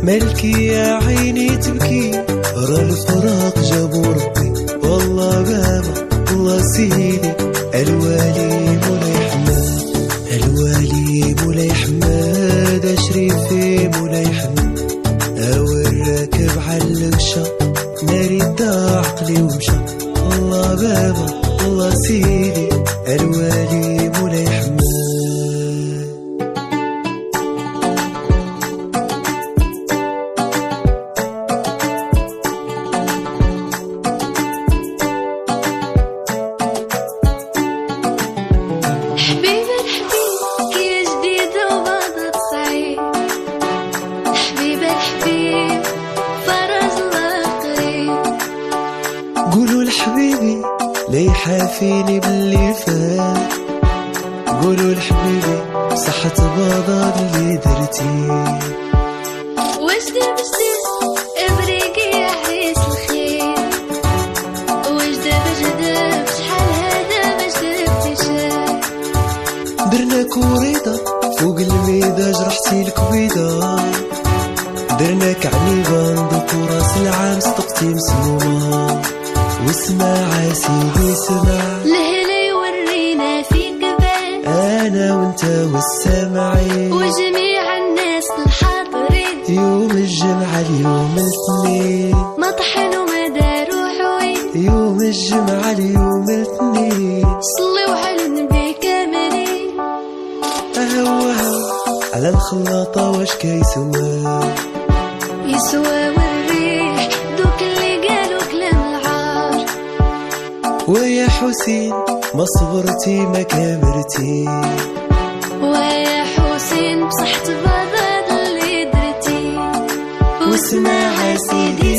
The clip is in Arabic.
مالكي يا عيني تبكي، راه الفراق جابو ربي والله بابا الله سيدي. الوالي مولاي حماد، الوالي مولاي حماد، شريفي مولاي حماد. أول راكب عالقشة ناري دا عقلي ومشى، الله بابا الله سيدي. الوالي مولاي حماد. قولوا لحبيبي لي حافيني باللي فات، قولوا لحبيبي صحة بابا اللي درتي. وجدة ابريقي يا عريس الخير، وجدة بشحال هذا مجد افتشاء. درنا كوريضة فوق الميدة جرحتي الكبيدة، درناك عنيبة ندوك راس العام صدقتي مسمومة. واسمع سيدي سمع الهلا يورينا في قبال، انا وانت والسامعين وجميع الناس الحاضرين. يوم الجمعة اليوم الاثنين، مطحن ومدار وحوين. يوم الجمعة اليوم الاثنين، صلوا على النبي كاملين. اهوها على الخلاطة واش كيسوى، يسوى والريح دوك اللي قالوا كلام العار. ويا حسين ما صبرتي ما كبرتي، ويا حسين بصحة بابا اللي درتي. واسمع سيدي